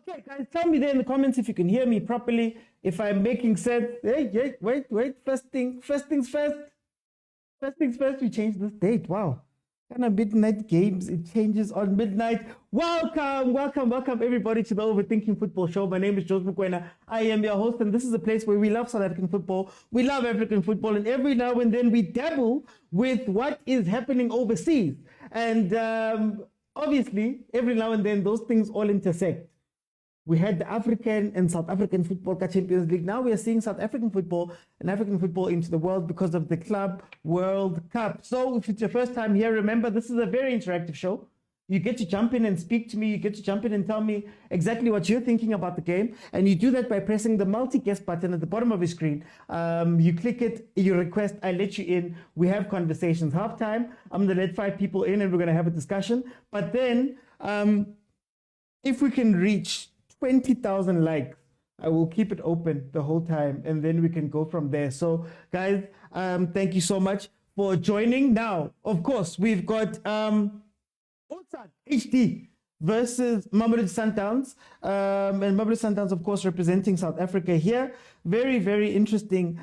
Okay, guys, tell me there in the comments if you can hear me properly, if I'm making sense. Hey, wait. First things first. First things first, we change this date. Wow. Kind of midnight games, it changes on midnight. Welcome everybody to the Overthinking Football Show. My name is Jose Mokwena. I am your host, and this is a place where we love South African football. We love African football, and every now and then we dabble with what is happening overseas. And obviously, every now and then those things all intersect. We had the African and South African football CAF Champions League. Now we are seeing South African football and African football into the world because of the Club World Cup. So if it's your first time here, remember, this is a very interactive show. You get to jump in and speak to me. You get to jump in and tell me exactly what you're thinking about the game. And you do that by pressing the multi-guest button at the bottom of your screen. You click it, you request, I let you in. We have conversations. Halftime, I'm going to let 5 people in and we're going to have a discussion. But then if we can reach 20,000 likes, I will keep it open the whole time and then we can go from there. So guys, thank you so much for joining. Now, of course, we've got ULSAN HD versus MAMELODI Sundowns. And MAMELODI Sundowns, of course, representing South Africa here. Very, very interesting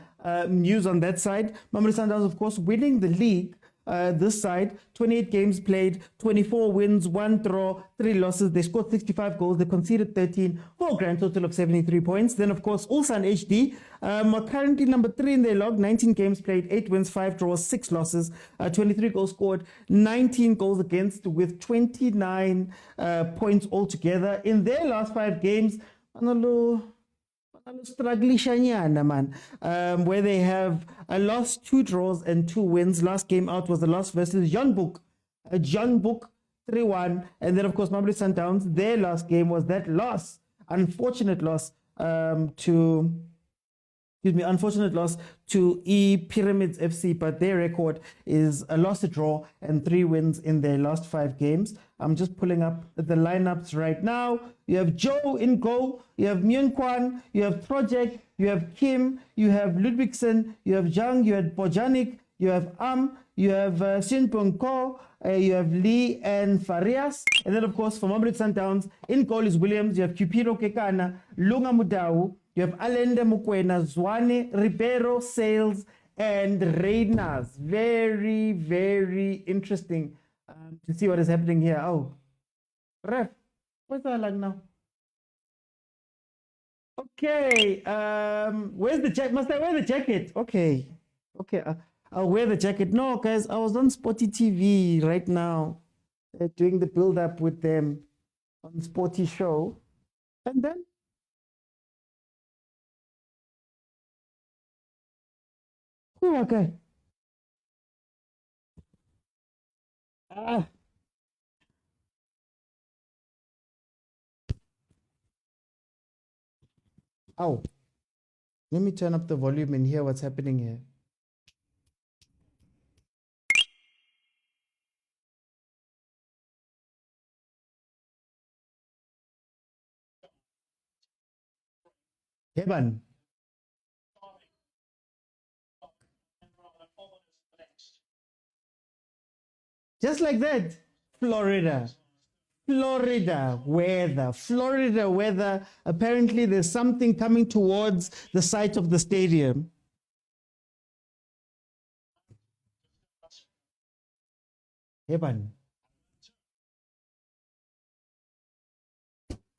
news on that side. MAMELODI Sundowns, of course, winning the league. This side, 28 games played, 24 wins, 1 draw, 3 losses. They scored 65 goals. They conceded 13 for a grand total of 73 points. Then, of course, ULSAN HD are currently number 3 in their log. 19 games played, 8 wins, 5 draws, 6 losses, 23 goals scored, 19 goals against with 29 points altogether. In their last 5 games, man, where they have a loss, 2 draws and 2 wins. Last game out was a loss versus Jeonbuk 3-1. And then, of course, MAMELODI Sundowns, their last game was that loss, unfortunate loss to Pyramids FC, but their record is a loss, a draw, and 3 wins in their last 5 games. I'm just pulling up the lineups right now. You have Joe in goal, you have Myun Kwan, you have Project, you have Kim, you have Ludwigsen, you have Zhang, you have Bojanik, you have you have Sinpung Ko, you have Lee and Farias. And then, of course, for MAMELODI Sundowns, in goal is Williams, you have Cupido Kekana, Lunga Mudau, you have Alende Mokwena, Zwane, Ribeiro, Sales, and Reynars. Very, very interesting to see what is happening here. Oh, ref, what's that like now? Okay, where's the jacket? Must I wear the jacket? Okay, I'll wear the jacket. No, guys, I was on Sporty TV right now, doing the build-up with them on Sporty Show, and then okay. Oh, let me turn up the volume and hear what's happening here. Heban. Just like that, Florida weather. Apparently, there's something coming towards the site of the stadium. Heban.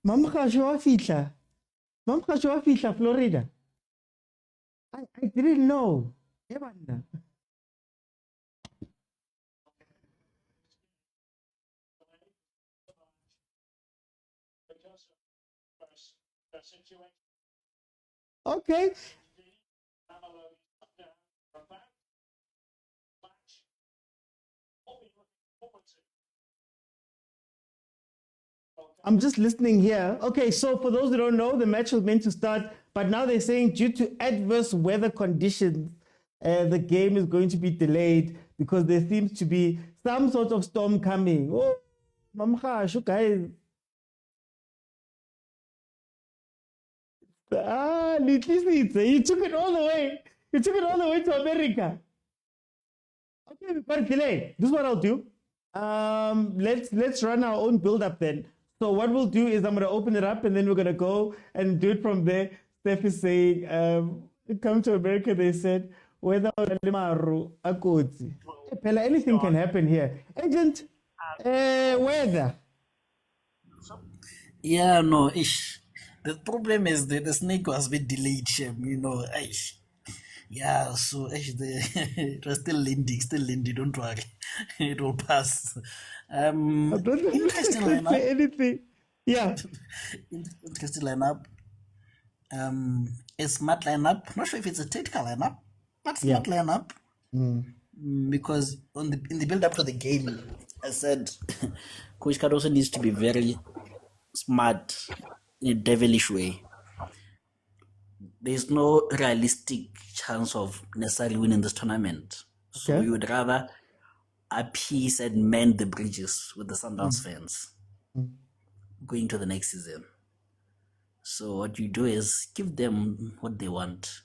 Mamkashwa Florida. I didn't know. Heban. Okay. I'm just listening here. Okay, so for those who don't know, the match was meant to start, but now they're saying due to adverse weather conditions, the game is going to be delayed because there seems to be some sort of storm coming. Oh, mamkhasho, guys. You took it all the way. You took it all the way to America. Okay, we've got a delay. This is what I'll do. Let's run our own build-up then. So what we'll do is I'm going to open it up and then we're going to go and do it from there. Steph is saying, come to America, they said, whether anything can happen here. Agent, weather. Yeah, no, ish. The problem is that the snake was a bit delayed, you know, ish. Yeah, so ish, it was still lindy, don't worry. It will pass. I don't Interesting say lineup. anything. Yeah. Interesting lineup. A smart lineup. Not sure if it's a tactical lineup, but smart lineup. Because in the build up to the game, I said Coach Cardoso needs to be very smart in a devilish way. There's no realistic chance of necessarily winning this tournament. So Okay. you would rather appease and mend the bridges with the Sundowns fans going to the next season. So what you do is give them what they want.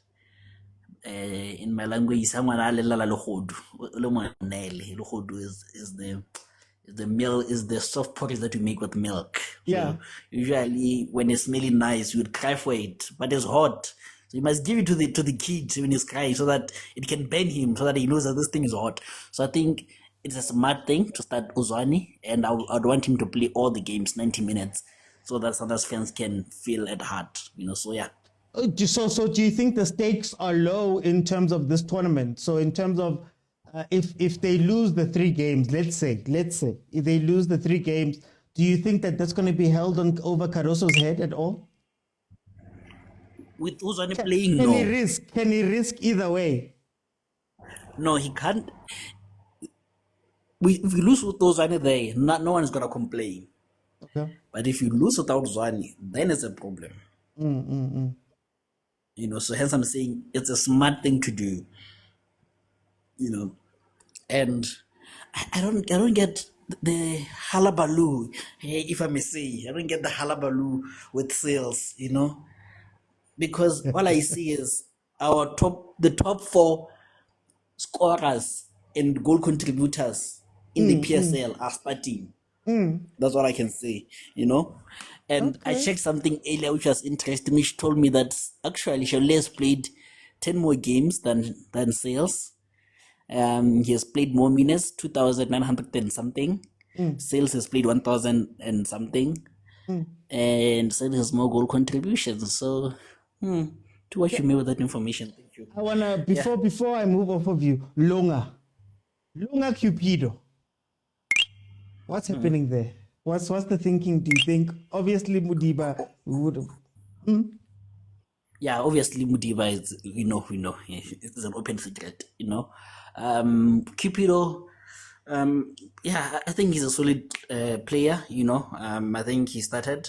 In my language, someone is the soft porridge that you make with milk. Yeah. So usually when it's smelling nice, you would cry for it, but it's hot. So you must give it to the kid when he's crying so that it can burn him, so that he knows that this thing is hot. So I think it's a smart thing to start Uzwani, and I'd want him to play all the games, 90 minutes, so that Sundowns fans can feel at heart, you know. So yeah. So do you think the stakes are low in terms of this tournament? So in terms of if they lose the 3 games, let's say if they lose the 3 games, do you think that that's going to be held over Cardoso's head at all? With Uzwani playing, no. Can he risk either way? No, he can't. If you lose with Uzwani there, no one is going to complain. Okay. But if you lose without Uzwani, then it's a problem. You know, so hence I'm saying it's a smart thing to do. You know, and I don't get the hullabaloo, if I may say. I don't get the hullabaloo with sales, you know, because all I see is the top 4 scorers and goal contributors in the PSL are starting. That's all I can say, you know. And I checked something earlier which was interesting, which told me that actually Shirley has played 10 more games than Sales. He has played more minutes, 2,900 and something. Sales has played 1,000 and something. And Sales has more goal contributions. So, to what you made with that information. Thank you. I wanna before I move off of you, Lunga Cupido. What's happening there? What's the thinking? Do you think obviously Mudiba would have? Yeah, obviously Mudiba is we know it's an open secret, you know. Cupido, yeah, I think he's a solid player, you know. I think he started.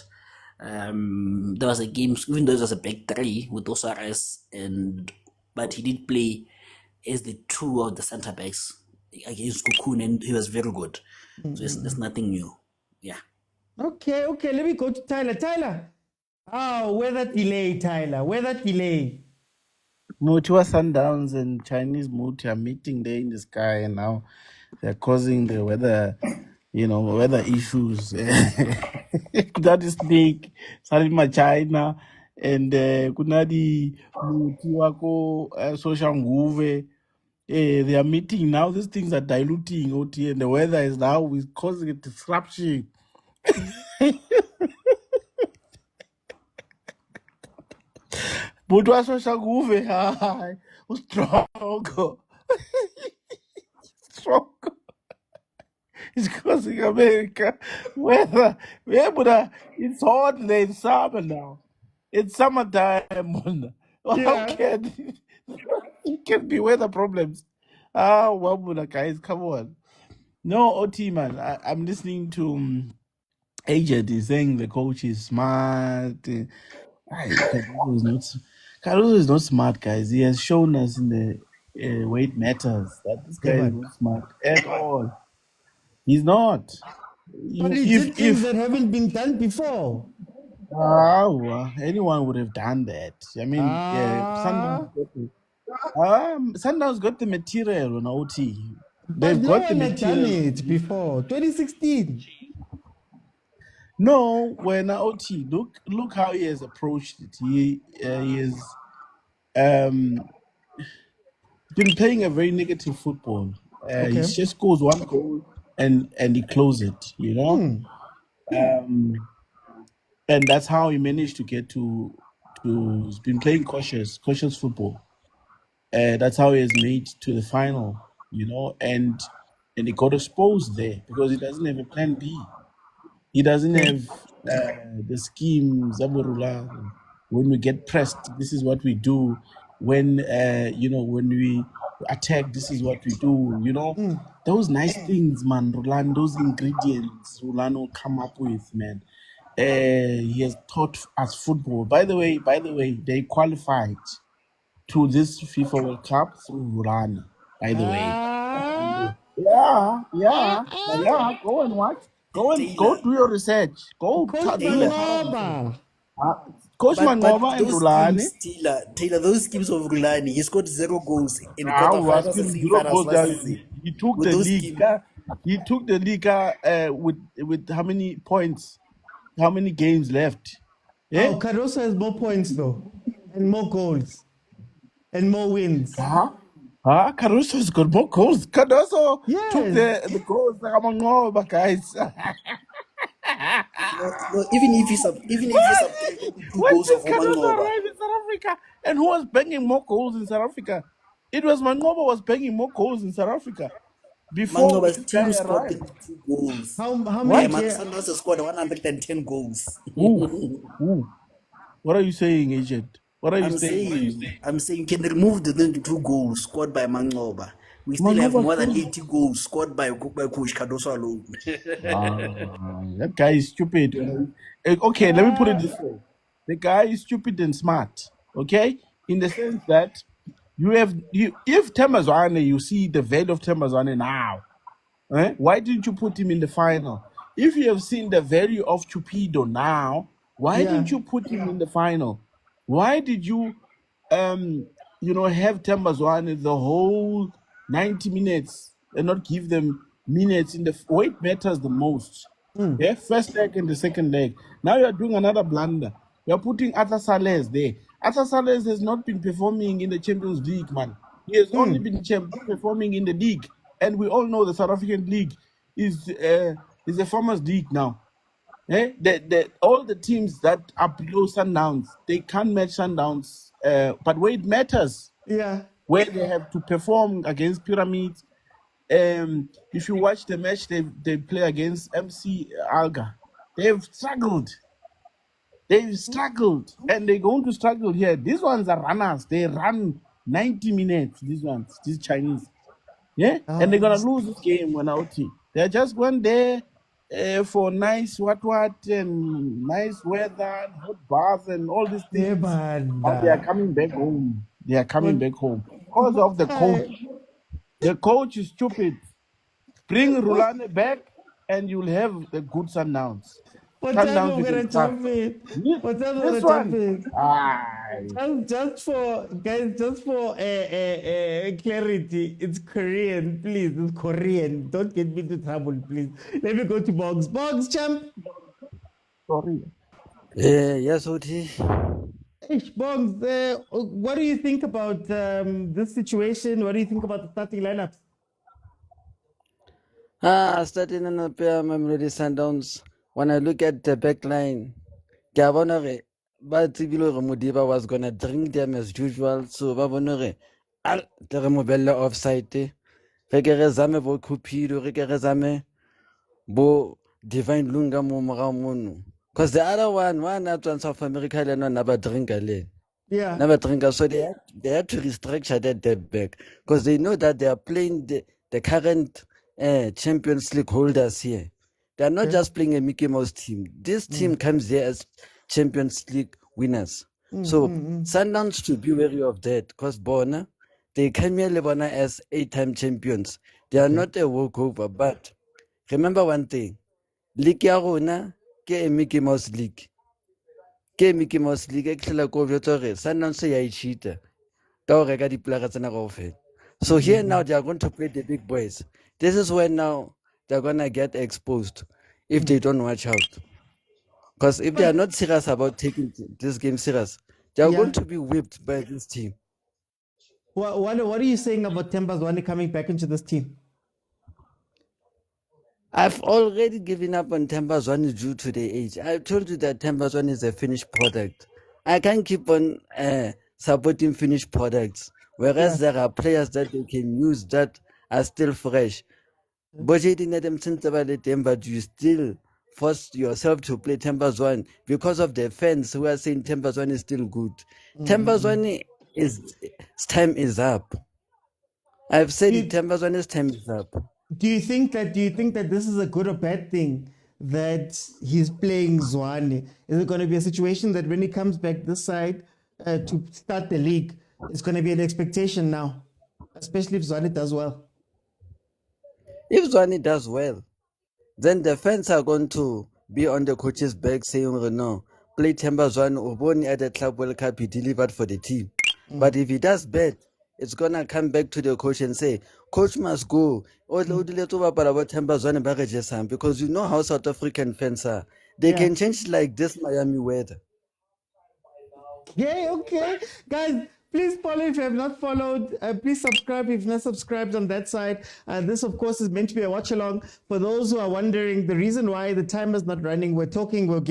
There was a game, even though it was a back 3 with Osares, but he did play as the 2 of the centre backs against Cocoon, and he was very good. So it's nothing new. Yeah. Okay. Let me go to Tyler. Tyler. Weather delay, Tyler. Weather delay. Motiwa Sundowns and Chinese Moti are meeting there in the sky, and now they're causing the weather, weather issues. That is big. Salima China and Kunadi Motiwako Social Nguve. They are meeting now. These things are diluting OT, and the weather is now causing a disruption. But what's Social Nguve? Hi, strong. Strong. It's causing America weather. It's hot there in summer now. It's summertime. How can it can be weather problems? Wabula guys, come on. No, OT man. I'm listening to Agent is saying the coach is smart. Cardoso is not smart, guys. He has shown us in the weight matters that this guy is not smart at all. He's not. But he did things that haven't been done before. Anyone would have done that. I mean, Sundowns got the material on OT. They've got the material. Done it before 2016. No, when OT, look how he has approached it. He has um been playing a very negative football. He Okay. just scores one goal and he closes it, you know. Um, and that's how he managed to get to. He's been playing cautious football. That's how he has made to the final, you know, and he got exposed there because he doesn't have a plan B. He doesn't Okay. have the scheme Zaburula. When we get pressed, this is what we do. When when we attack, this is what we do. You know, those nice things, man. Roland, those ingredients Roland will come up with, man. He has taught us football. By the way, they qualified to this FIFA World Cup through Rulani. By the way, Ah, yeah. Go and watch. Go Taylor. do your research. Go Coach do your Taylor. thorough research. Mangoba. Coach But Mangoba and those Rulani. schemes, Taylor, those schemes of Rulani, he scored 0 goals in I was quarterfinals and asking zero semi-finals goals. last season. He took With the those league. schemes, He took the league with how many points? How many games left? Eh? Oh, Cardoso has more points though, and more goals, and more wins. Caruso's got more goals. Cardoso took Yes. the goals. Like, guys. no, even if he subtracted the 2 When goals did of Cardoso Omangoba, arrive in South Africa? And who was banging more goals in South Africa? It was Mangoba was banging more goals in South Africa before Mangoba's this team guy scored arrived. 32 goals. How What? many? Sundowns has scored 110 goals. Ooh. What are you saying, agent? What are you I'm saying? saying you can remove the 22 goals scored by Mangoba. We still have Mangoba more than scored. 80 goals scored by Coach Cardoso alone. That guy is stupid. Okay, let me put it this way: the guy is stupid and smart. Okay, in the sense that if Temazwane, you see the value of Temazwane now. Why didn't you put him in the final? If you have seen the value of Chupido now, why Yeah. didn't you put him in the final? Why did you, have Tembazwane the whole 90 minutes and not give them minutes in the weight matters the most? Yeah, first leg and the second leg. Now you are doing another blunder. You are putting Arthur Salles there. Arthur Salles has not been performing in the Champions League, man. He has only been performing in the league, and we all know the South African league is a farmers' league now. All the teams that are below Sundowns, they can't match Sundowns, but where it matters, Yeah. where they have to perform against Pyramids. If you watch the match they play against MC Alga, they've struggled. And they're going to struggle here. These ones are runners. They run 90 minutes. These Chinese. Yeah, and they're gonna lose this game when out. They're just going there for nice what and nice weather and hot bath and all these things. But they are coming back home. Because of the coach. The coach is stupid. Bring Rulane back and you'll have the good Sundowns. What time Sundowns we're we gonna can start. jump in? What time This we're gonna jump one. in? Aye. Just for guys, just for clarity, it's Korean, please. It's Korean. Don't get me into trouble, please. Let me go to Boggs. Boggs, champ. Sorry. Yes, Oti. Hey, Boggs, what do you think about this situation? What do you think about the starting lineups? Starting in the MAMELODI Sundowns. When I look at the back line, Gavin, but Modiba was gonna drink them as usual. So Babonore, the Remobella offside. Regerezame bo Cupido, Regerezame bo Divine Lunga Mumramono. Because the other one out in South America, they never drink a Yeah. never drinker. So they had to restructure that debt back because they know that they are playing the current Champions League holders here. They are not just playing a Mickey Mouse team. This team comes here as Champions League winners. So Sundowns should be wary of that because Bona, they came here Lebona as 8-time champions. They are not a walkover, but remember one thing. League ya rona ke a Mickey Mouse League. Ke Mickey Mouse League e tlhela ko jwetsa gore Sundowns ya cheater ka go reka dipolaka tsena kaofela. So here now they are going to play the big boys. This is when now they're gonna get exposed if they don't watch out. Because if they are not serious about taking this game serious, they are Yeah. going to be whipped by this team. What are you saying about Tembazwane coming back into this team? I've already given up on Tembazwane due to the age. I told you that Tembazwane is a finished product. I can't keep on supporting finished products, whereas there are players that they can use that are still fresh. But you still force yourself to play Tembazwane because of the fans who are saying Tembazwane is still good. Tembazwane its time is up. I've said it, Tembazwane's time is up. Do you think that this is a good or bad thing that he's playing Zwane? Is it going to be a situation that when he comes back this side to start the league, it's going to be an expectation now, especially if Zwane does well? If Zwane does well, then the fans are going to be on the coach's back saying, no, play Tembazwane, Oboni at the Club World Cup, he delivered for the team. But if he does bad, it's going to come back to the coach and say, coach must go. Because you know how South African fans are. They can change like this Miami weather. Yeah, okay. Guys, please follow if you have not followed. Please subscribe if you've not subscribed on that side. This, of course, is meant to be a watch along. For those who are wondering, the reason why the time is not running, we're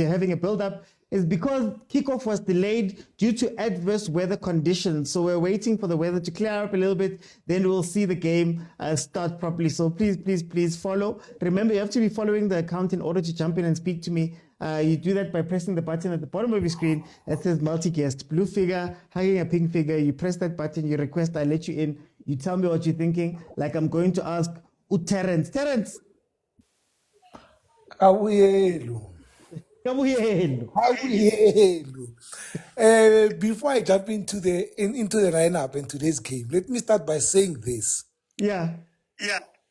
having a build up, is because kickoff was delayed due to adverse weather conditions. So we're waiting for the weather to clear up a little bit. Then we'll see the game start properly. So please follow. Remember, you have to be following the account in order to jump in and speak to me. You do that by pressing the button at the bottom of your screen that says multi-guest. Blue figure, hugging a pink figure. You press that button, you request, I let you in. You tell me what you're thinking. Like I'm going to ask Terence. Terence. Awuyelu. Kabuyelo. Before I jump into the lineup in today's game, let me start by saying this. Yeah.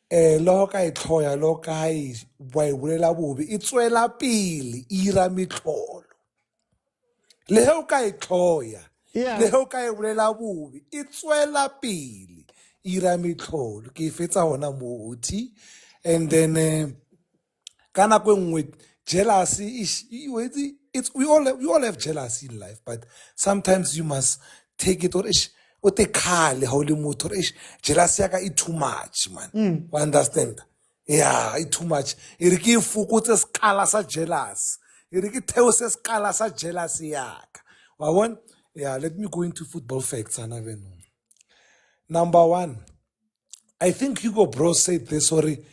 Loka itloya loka is boy bulela bobe itswela pele ira mitlolo. Leho ka itloya. Yeah. Leho ka bulela bobe itswela pele ira mitlolo. Ke fetsa hona moti, and then kana kwenwe jealousy is it's we all have jealousy in life, but sometimes you must take it or ish o te khale ha o le motho ish jealousy yaka it too much, man. You understand? Yeah, it too much. E re ke fokotse skala sa jealous. E re ke theose skala sa jealousy yaka. Wa bona? Yeah, let me go into football facts anaveno. Number 1, I think Hugo Bro said this, sorry.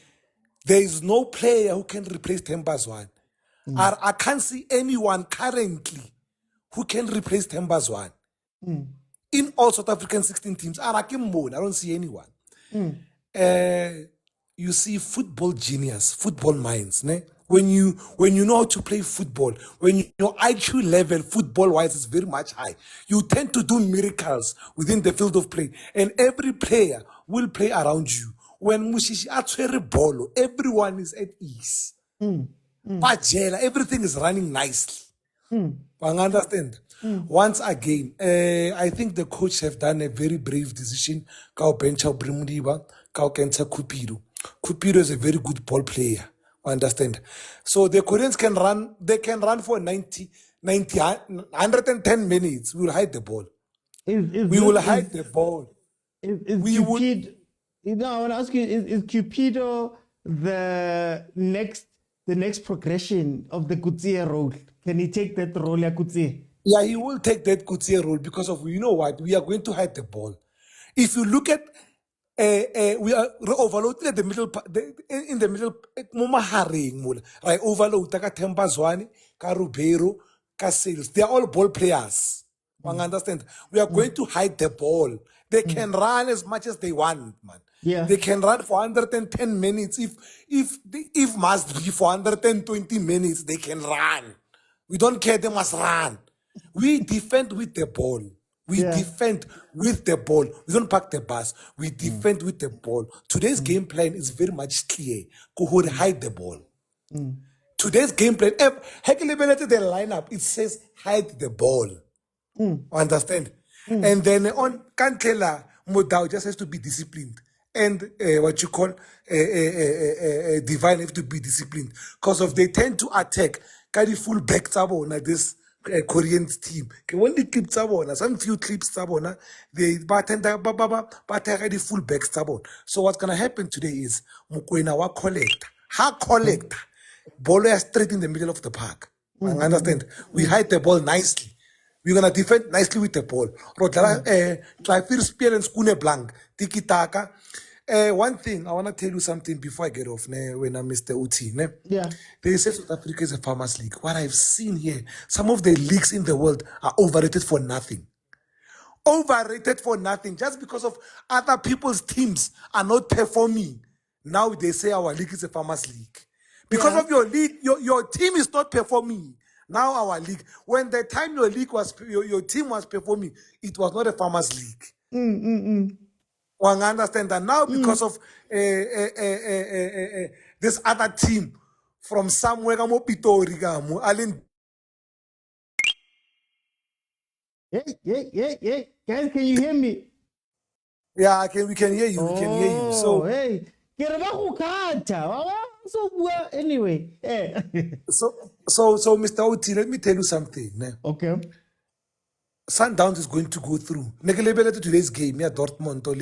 There is no player who can replace Tembazwane. I can't see anyone currently who can replace Tembazwane. In all South African 16 teams, I don't see anyone. You see football genius, football minds. Ne? When you know how to play football, when your IQ level football-wise is very much high, you tend to do miracles within the field of play. And every player will play around you. When Mushishi atwere bolo, everyone is at ease. Pajela, everything is running nicely. You understand? Once again, I think the coach have done a very brave decision. Kau bencha Brimudiba, Kau Kenta Kupido. Kupido is a very good ball player. Understand? So the Koreans can run, they can run for 110 minutes. We will hide the ball. We will hide the ball. I want to ask you, is Cupido the next progression of the Kutsie role? Can he take that role, Kutsie? Yeah, he will take that Kutsie role because of, you know what, we are going to hide the ball. If you look at, we are overloading at the middle, in the middle, right? Overload, ka Tembazwane, ka Rubero, ka Sales. They are all ball players. Understand? We are going to hide the ball. They can run as much as they want, man. Yeah. They can run for 110 minutes. If must be for 120 minutes, they can run. We don't care, they must run. We defend with the ball. We defend with the ball. We don't pack the bus. We defend with the ball. Today's game plan is very much clear. Go hide the ball. Today's game plan, the lineup, it says hide the ball. Understand? And then on Kantela, Motaung just has to be disciplined. and what you call divine have to be disciplined because of they tend to attack carry full back tabona this Korean team. Okay, when the clips tabona, some few clips tabona, they bartender the full back tabona. So what's gonna happen today is mokwena wa collect, ha collect, ball straight in the middle of the park. Understand? We hide the ball nicely. We're gonna defend nicely with the ball. Try first spear and skune blank. Tiki taka. One thing I wanna tell you something before I get off. When I'm Mr. Uti. Yeah. They say South Africa is a farmers league. What I've seen here, some of the leagues in the world are overrated for nothing. Overrated for nothing. Just because of other people's teams are not performing. Now they say our league is a farmers league. Because of your league, your team is not performing. Now our league. When the time your league was your team was performing, it was not a farmers league. One understand that now because of this other team from somewhere, Hey. Guys, can you hear me? yeah, we can hear you. We can hear you. So, hey. Anyway. so, Mr. Oti, let me tell you something. Okay. Sundowns is going to go through. Negelebele to today's game, yeah, Dortmund or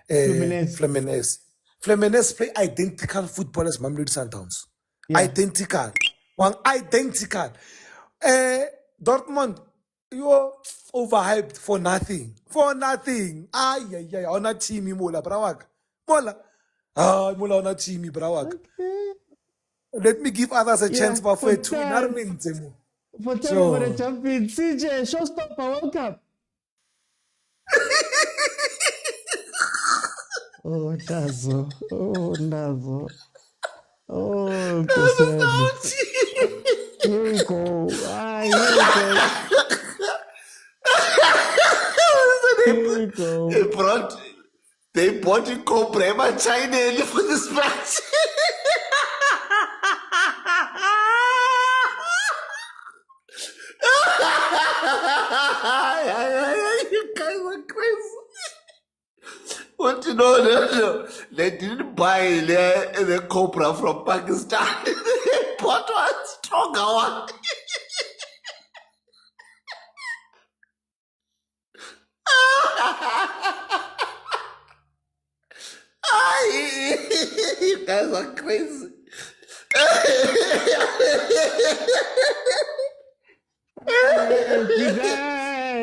Fluminense. Fluminense play identical football as Mamelodi Sundowns. Yeah. Identical. One identical. Dortmund, you're overhyped for nothing. For nothing. On a team, Mola, Brawak. Mola. Mola on a team, Brawak. Okay. Let me give others a chance, but for two, For time for the champion, CJ, showstopper, World Cup. Oh, Nazo. Oh, here we go. Here we go. They bought in Cobra China for this match. You guys are crazy. What you know? No. They didn't buy the Cobra from Pakistan. They bought one stronger one. You guys are crazy.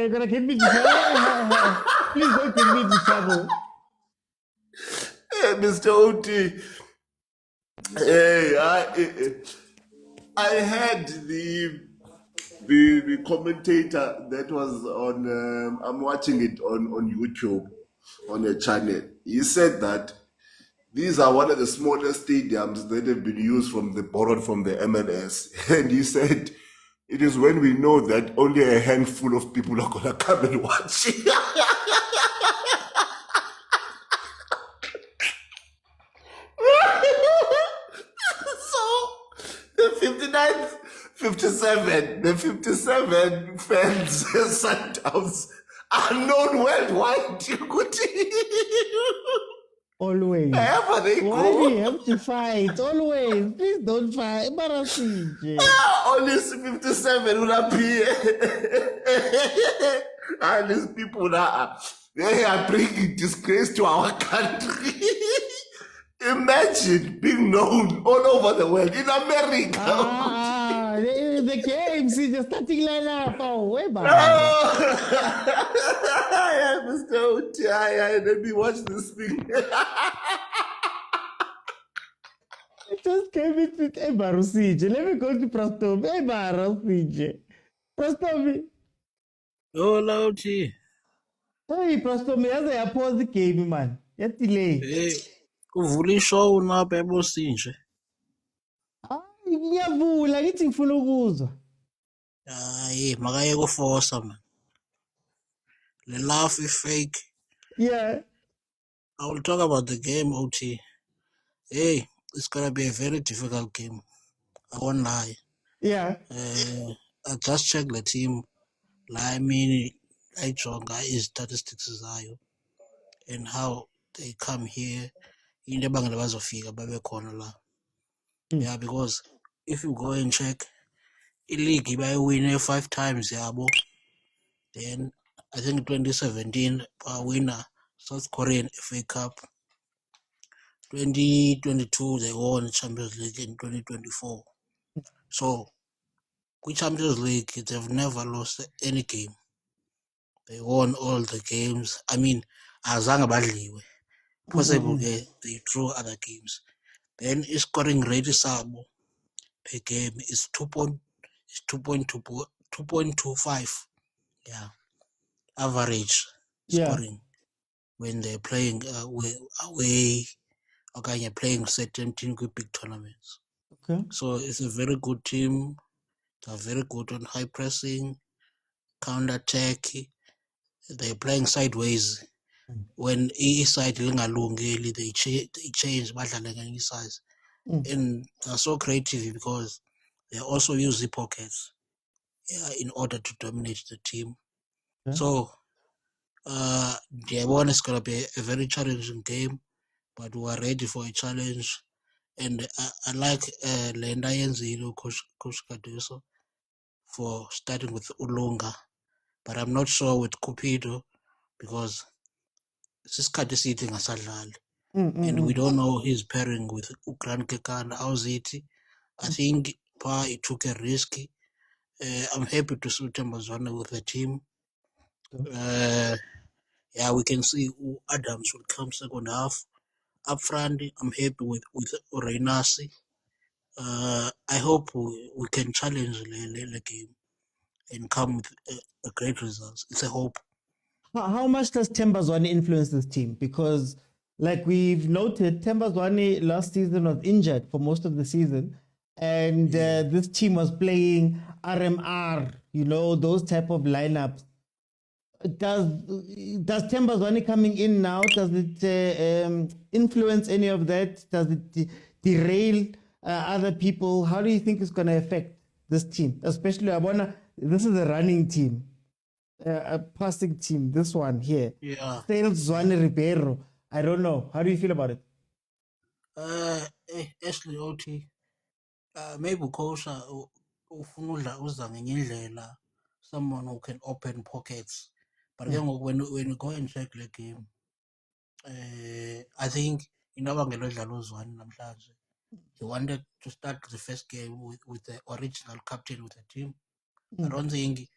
You're gonna get me to trouble. Please don't get me to trouble. Hey, Mr. Oti. Hey, I had the commentator that was on. I'm watching it on YouTube on a channel. He said that these are one of the smallest stadiums that have been used borrowed from the MLS, and he said it is when we know that only a handful of people are gonna come and watch. So the 57 fans Sundowns are known worldwide. Always. Wherever they Why go. do you have to fight? Always. Please don't fight. Embarrassing. Only 57 will appear. And these people they are bringing disgrace to our country. Imagine being known all over the world, in America. The games is just starting lineup. Oh, way back. Mr. Oti, let me watch this thing. I just came in with embarrassing. Let me go to Prastomi. Embarrassing. Prastomi. Hola, Uchi. Hey, Prastomi, as I pause the game, man. Yet delay. Hey, kuvula ishow napha ebosini. Ngiyavula ngithi ngifuna ukuzwa. Hayi, makaye kuforsa man. Le laugh is fake. Yeah. I will talk about the game, Uchi. Hey, it's gonna be a very difficult game. I won't lie. Yeah. I just checked the team. I mean, I is statistics zayo and how they come here. Into ebangela bazofika babe khona la. Yeah, because if you go and check, i-league bayewine 5 times yabo. Then I think 2017 winner South Korean FA Cup. 2022 they won Champions League in 2024. So with Champions League they've never lost any game. They won all the games. I mean, azange badliwe. Possible they drew other games. Then scoring rate sabo per game is 2.25. Yeah, average Yeah. scoring when they're playing away or you're playing certain team with big tournaments. Okay. So it's a very good team. They're very good on high pressing, counter attack. They're playing sideways. When each side lingalungeli, they change badlale ngenye size. And they're so creative because they also use the pockets in order to dominate the team. Okay. So Diabon is going to be a very challenging game, but we are ready for a challenge. And I like Lenda Yenzilo, Coach Kaduso, for starting with Ulunga. But I'm not sure with Cupido because Siskati sitting asadlali. And we don't know his pairing with Ukran Kekan. How's it? I think he took a risk. I'm happy to see Tembazwana with the team. Yeah, we can see Adams will come second half. Up front, I'm happy with Reynasi. I hope we can challenge the game and come with a great results. It's a hope. How much does Tembazwane influence this team? Because, like we've noted, Tembazwane last season was injured for most of the season, and this team was playing RMR, those type of lineups. Does Tembazwane coming in now, does it influence any of that? Does it derail other people? How do you think it's going to affect this team? Especially, this is a running team. A passing team, this one here. Yeah. Sales Zwane Ribeiro. I don't know. How do you feel about it? Actually, OT, maybe khoza ufuna uza ngenye indlela, someone who can open pockets. But then when you go and check the game, I think inabangela udlala uZwane namhlanje. He wanted to start the first game with the original captain with the team. I don't think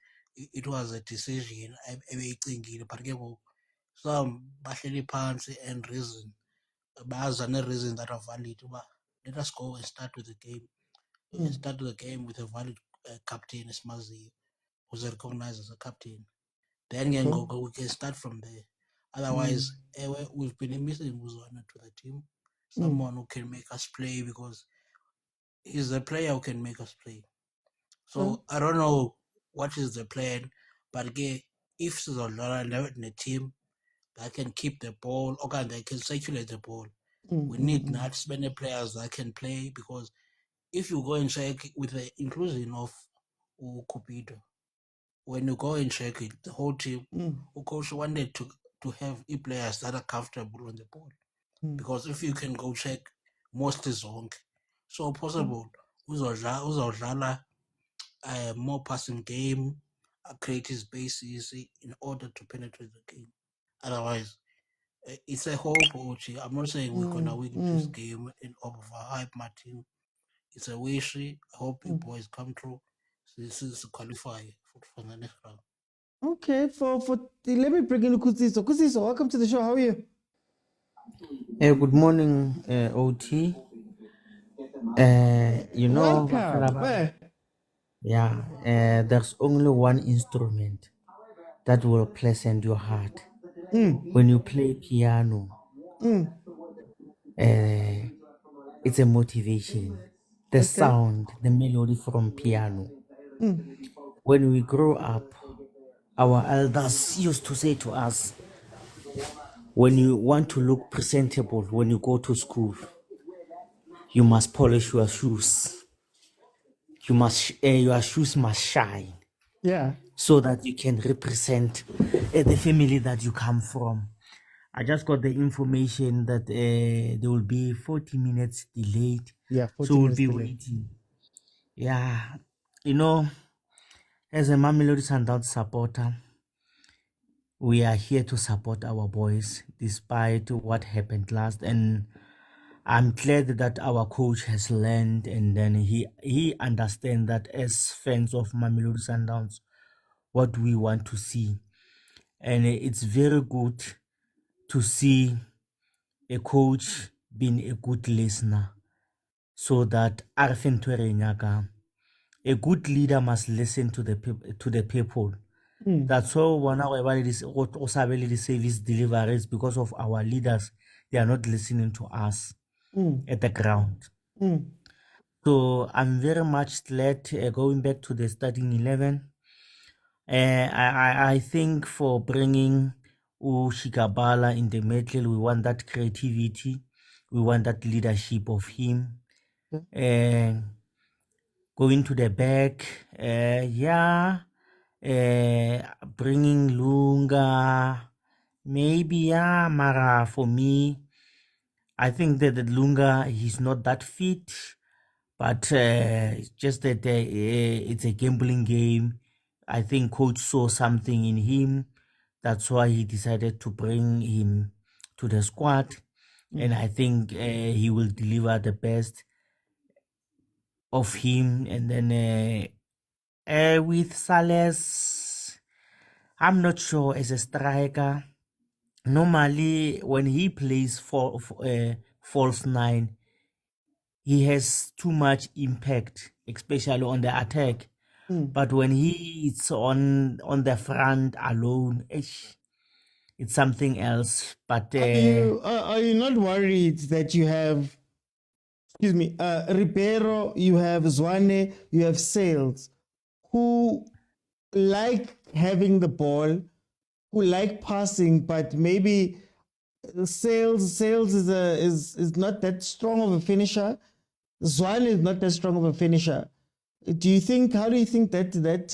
it was a decision ebeyicingile, but ke some bahleli phansi and reason baza ne-reasons that are valid. Let us go and start with the game. Start the game with a valid captain esimaziyo who's recognized as a captain. Then we can start from there. Otherwise, we've been missing Uzwana to the team. Someone who can make us play because he's a player who can make us play. So I don't know what is the plan, but again, if Sizodlala in a team that can keep the ball or they can circulate the ball, we need not many players that can play, because if you go and check with the inclusion of Cupido, when you go and check it, the whole team, coach wanted to have players that are comfortable on the ball. Because if you can go check mostly zonke, so possible uzodlala more passing game, create his bases in order to penetrate the game. Otherwise, it's a hope. I'm not saying we're gonna win this game and overhype my team. It's a wish. I hope you boys come through. So this is to qualify for the next round. Okay, let me bring in Kusiso. Kusiso, welcome to the show. How are you? Good morning, OT. Welcome. There's only one instrument that will pleasant your heart. When you play piano, it's a motivation. The sound, the melody from piano. When we grow up, our elders used to say to us, when you want to look presentable when you go to school, you must polish your shoes. Your shoes must shine. Yeah. So that you can represent the family that you come from. I just got the information that there will be 40 minutes delayed. Yeah, 40 So we'll minutes be delay. waiting. Yeah, you know, as a Mamelodi Sundowns supporter, we are here to support our boys despite what happened last. And I'm glad that our coach has learned, and then he understands that as fans of Mamelodi Sundowns, what we want to see. And it's very good to see a coach being a good listener, so that Arfin Twerenyaka, a good leader must listen to the people. That's why one of our service deliveries, because of our leaders, they are not listening to us at the ground. So I'm very much glad going back to the starting 11. I think for bringing Ushikabala in the middle, we want that creativity, we want that leadership of him. Going to the back, bringing Lunga, maybe, Mara, for me, I think that Lunga, he's not that fit, but it's just that it's a gambling game. I think coach saw something in him. That's why he decided to bring him to the squad. And I think he will deliver the best of him. And then with Sales, I'm not sure as a striker. Normally, when he plays for false nine, he has too much impact, especially on the attack. But when he is on the front alone, it's something else. But Are you not worried that you have, excuse me, Ribeiro, you have Zwane, you have Sales, who like having the ball, who like passing, but maybe Sales is not that strong of a finisher. Zwane is not that strong of a finisher. How do you think that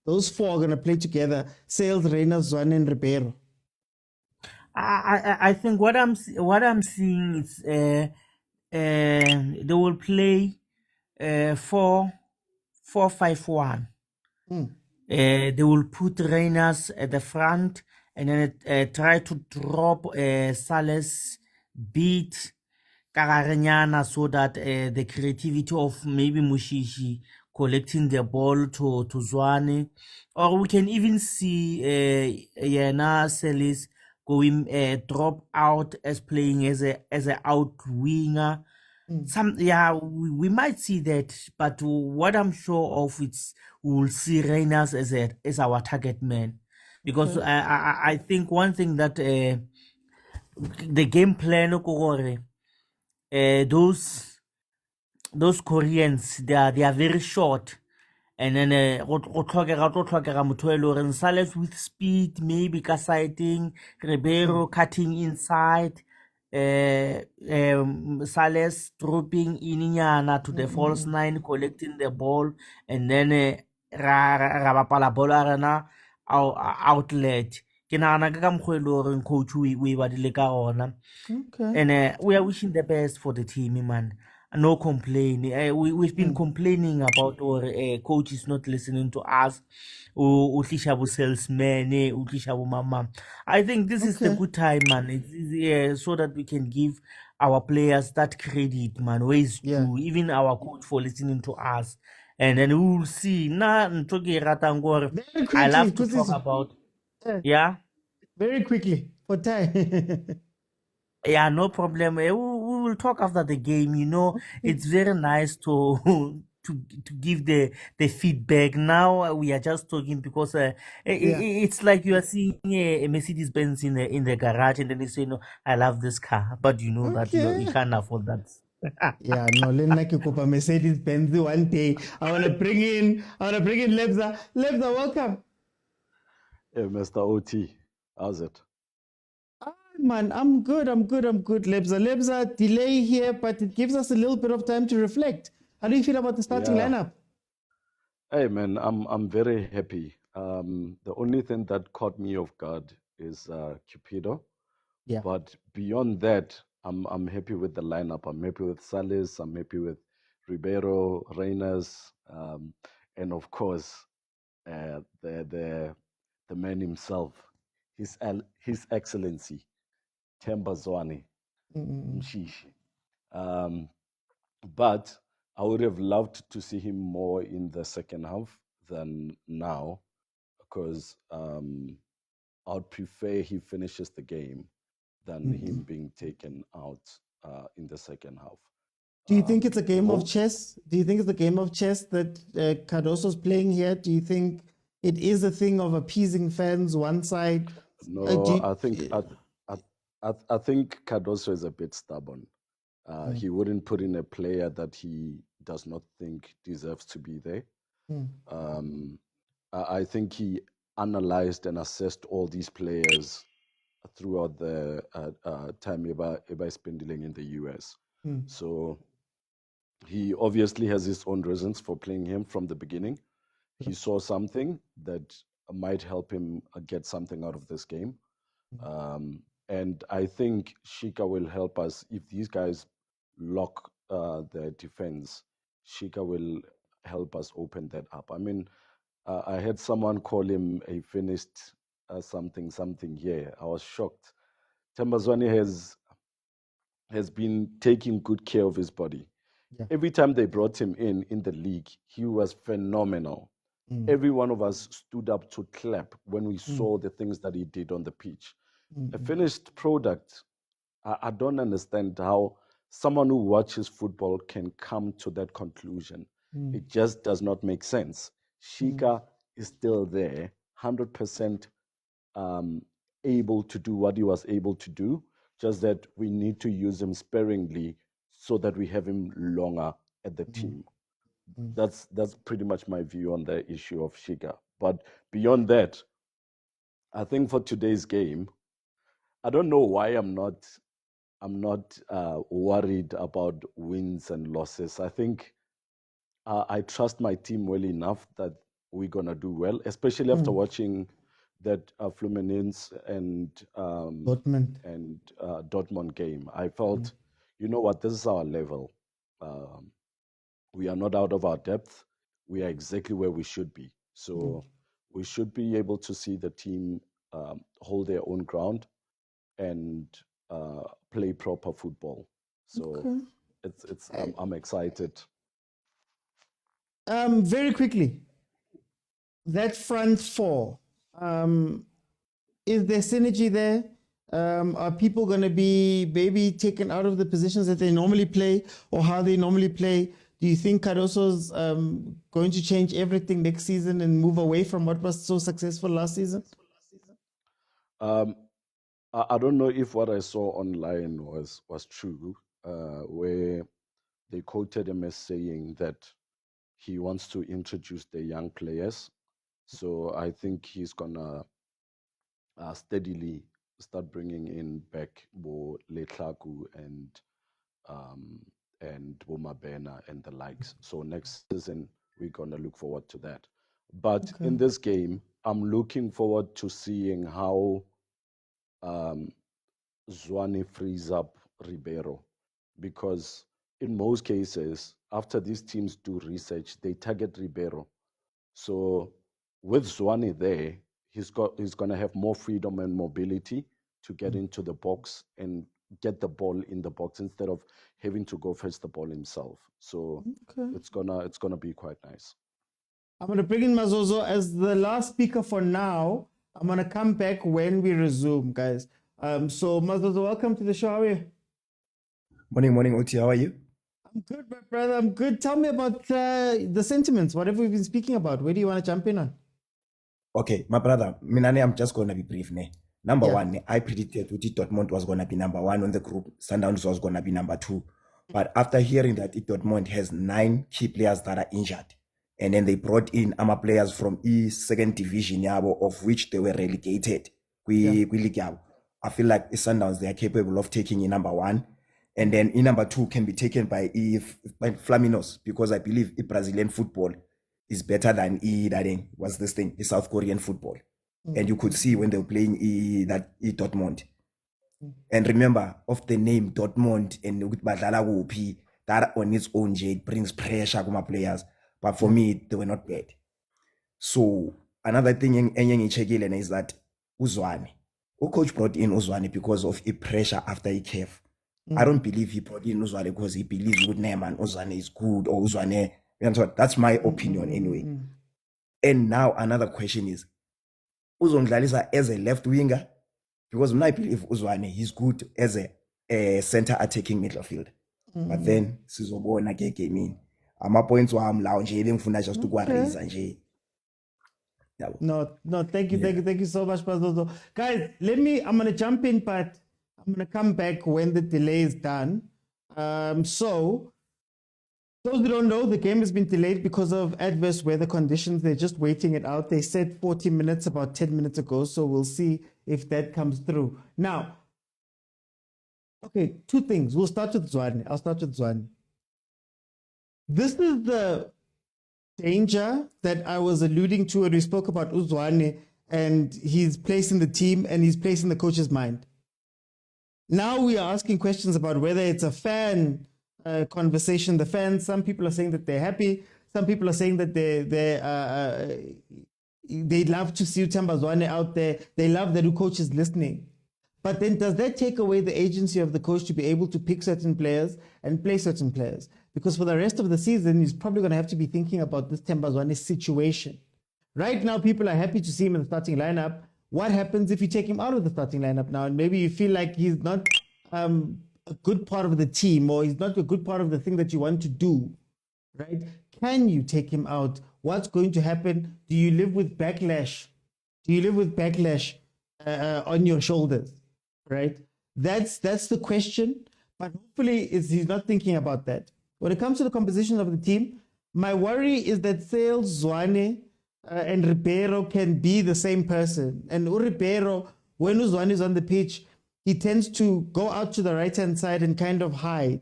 those four are going to play together? Sales, Reina, Zwane, and Ribeiro. I think what I'm seeing is they will play 4-5-1. They will put Reynas at the front, and then try to drop Sales, beat Kagarenyana, so that the creativity of maybe Mushishi collecting the ball to Zwane, or we can even see Yana Celis going drop out as playing as a out winger. We might see that, but what I'm sure of, it's we'll see Reynas as our target man, because I think one thing that the game plan those Koreans, they are very short, and then go tlhokega motho e le goreng Sales with speed, maybe ka sighting, Ribeiro cutting inside, Sales dropping ininyana to the false nine, collecting the ball, and then ra bapala ball ya rena outlet. Ke nagana ke ka mokgwa e le goreng coach o e badile ka ona. And we are wishing the best for the team, man. No complain. We've been complaining about our coach is not listening to us. Salesman, mama. I think this is the good time, man. It's so that we can give our players that credit, man. Ways to even our coach for listening to us. And then we will see. I love to talk about. Yeah. Very quickly for time. Yeah, no problem. We will talk after the game. It's very nice to to give the feedback. Now we are just talking because it's like you are seeing a Mercedes Benz in the garage, and then you say, "No, I love this car," but you know that you can't afford that. Yeah, no, Lena Kikopa Mercedes Benz one day. I wanna bring in Lebza. Lebza, welcome. Hey, Mr. OT, how's it? Man, I'm good, Lebza, delay here, but it gives us a little bit of time to reflect. How do you feel about the starting lineup? Hey, man, I'm very happy. The only thing that caught me off guard is Cupido. Yeah. But beyond that, I'm happy with the lineup. I'm happy with Salis. I'm happy with Ribeiro, Reyners, and of course, the man himself, His Excellency Themba Zwane Mm. Mshishi. Um, but I would have loved to see him more in the second half than now, because I'd prefer he finishes the game than him being taken out in the second half. Do you think it's a game of Hope, chess? Do you think it's a game of chess that Cardoso's playing here? Do you think it is a thing of appeasing fans one side? no, I think Cardoso is a bit stubborn. He wouldn't put in a player that he does not think deserves to be there. I think he analyzed and assessed all these players throughout the time Eba spending in the US. So he obviously has his own reasons for playing him from the beginning. He saw something that might help him get something out of this game. And I think Shika will help us if these guys lock their defense. Shika will help us open that up. I mean, I had someone call him a finished something here. I was shocked. Themba Zwane has been taking good care of his body. Yeah. Every time they brought him in the league, he was phenomenal. Every one of us stood up to clap when we saw the things that he did on the pitch. A finished product. I don't understand how someone who watches football can come to that conclusion. It just does not make sense. Shika is still there, 100% able to do what he was able to do, just that we need to use him sparingly so that we have him longer at the team. That's pretty much my view on the issue of Shika. But beyond that, I think for today's game, I don't know why I'm not worried about wins and losses. I think I trust my team well enough that we're gonna do well, especially after watching that Fluminense and Dortmund game. I felt, you know what, this is our level. We are not out of our depth. We are exactly where we should be. So we should be able to see the team hold their own ground and play proper football. So I'm excited. Very quickly, that front four, is there synergy there? Are people going to be maybe taken out of the positions that they normally play or how they normally play? Do you think Cardoso's going to change everything next season and move away from what was so successful last season? I don't know if what I saw online was true, where they quoted him as saying that he wants to introduce the young players. So I think he's gonna steadily start bringing in back Bo Letlaku and Bo Mabena and the likes. So next season we're gonna look forward to that. But in this game, I'm looking forward to seeing how Zwane frees up Ribeiro, because in most cases, after these teams do research, they target Ribeiro. So with Zwane there, he's going to have more freedom and mobility to get into the box and get the ball in the box instead of having to go fetch the ball himself. So it's gonna be quite nice. I'm going to bring in Mazozo as the last speaker for now. I'm going to come back when we resume, guys. So Mazozo, welcome to the show. How are you? Morning, Oti. How are you? I'm good, my brother. I'm good. Tell me about the sentiments, whatever we've been speaking about. Where do you want to jump in on? Okay, my brother, Minane, I'm just going to be brief. Number one, I predicted that Dortmund was going to be number one on the group. Sundowns was going to be number two. But after hearing that Dortmund has 9 key players that are injured, and then they brought in players from second division, of which they were relegated. I feel like Sundowns, they are capable of taking in number one. And then in number two can be taken by Flaminos, because I believe Brazilian football is better than South Korean football. And you could see when they were playing Dortmund, And remember, of the name Dortmund and ukuthi badlala kuphi, that on its own, it brings pressure to my players. But for me, they were not bad. So another thing is that Uzwane, coach brought in Uzwane because of a pressure after a CAF. I don't believe he brought in Uzwane because he believes good name and Uzwane is good or Uzwane. That's my opinion anyway. And now another question is, Uzondlalisa as a left winger, because when I believe Uzwane, he's good as a center attacking midfield. But then sizobona ke gaming. Ama points wami la nje bengifuna just ukwarisa nje. No, thank you so much, Pazozo. Guys, I'm gonna jump in, but I'm gonna come back when the delay is done. So those who don't know, the game has been delayed because of adverse weather conditions. They're just waiting it out. They said 40 minutes about 10 minutes ago, so we'll see if that comes through. Now, okay, two things. We'll start with Zwane. I'll start with Zwane. This is the danger that I was alluding to when we spoke about Uzwane and his place in the team and his place in the coach's mind. Now we are asking questions about whether it's a fan conversation. The fans, some people are saying that they're happy. Some people are saying that they love to see Uthemba Zwane out there. They love that the coach is listening. But then does that take away the agency of the coach to be able to pick certain players and play certain players? Because for the rest of the season, he's probably going to have to be thinking about this Themba Zwane situation. Right now, people are happy to see him in the starting lineup. What happens if you take him out of the starting lineup now and maybe you feel like he's not a good part of the team or he's not a good part of the thing that you want to do, right? Can you take him out? What's going to happen? Do you live with backlash? Do you live with backlash on your shoulders, right? That's the question, but hopefully he's not thinking about that. When it comes to the composition of the team, my worry is that Sales, Zwane, and Ribeiro can be the same person. And Ribeiro, when Zwane is on the pitch, he tends to go out to the right-hand side and kind of hide.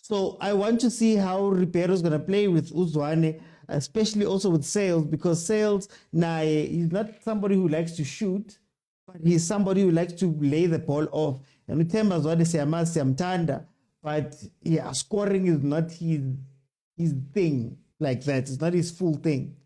So I want to see how Ribeiro is going to play with Uzwane, especially also with Sales, because Sales, he's not somebody who likes to shoot, but he's somebody who likes to lay the ball off. And Uthemba Zwane siyamthanda, but yeah, scoring is not his thing like that. It's not his full thing.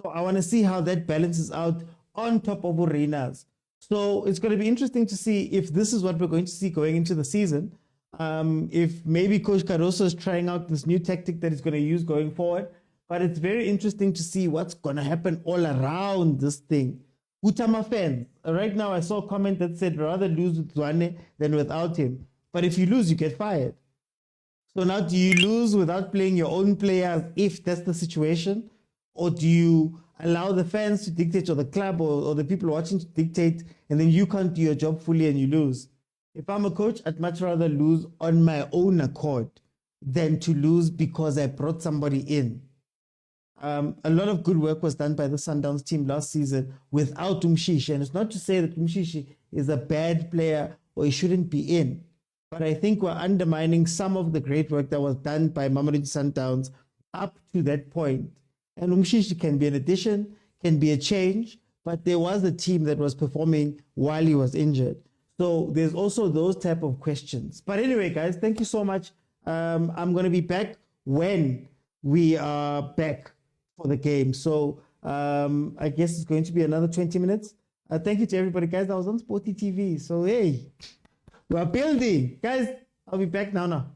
So I want to see how that balances out on top of Urena's. So it's going to be interesting to see if this is what we're going to see going into the season. If maybe Coach Cardoso is trying out this new tactic that he's going to use going forward. But it's very interesting to see what's going to happen all around this thing. Utama fans, right now I saw a comment that said rather lose with Zwane than without him. But if you lose, you get fired. So now do you lose without playing your own players if that's the situation? Or do you allow the fans to dictate or the club or the people watching to dictate and then you can't do your job fully and you lose? If I'm a coach, I'd much rather lose on my own accord than to lose because I brought somebody in. A lot of good work was done by the Sundowns team last season without Umshishi. And it's not to say that Umshishi is a bad player or he shouldn't be in. But I think we're undermining some of the great work that was done by Mamelodi Sundowns up to that point. And Umshishi can be an addition, can be a change, but there was a team that was performing while he was injured. So there's also those type of questions. But anyway, guys, thank you so much. I'm going to be back when we are back for the game. So I guess it's going to be another 20 minutes. Thank you to everybody, guys. I was on Sporty TV. So, hey, we are building. Guys, I'll be back now.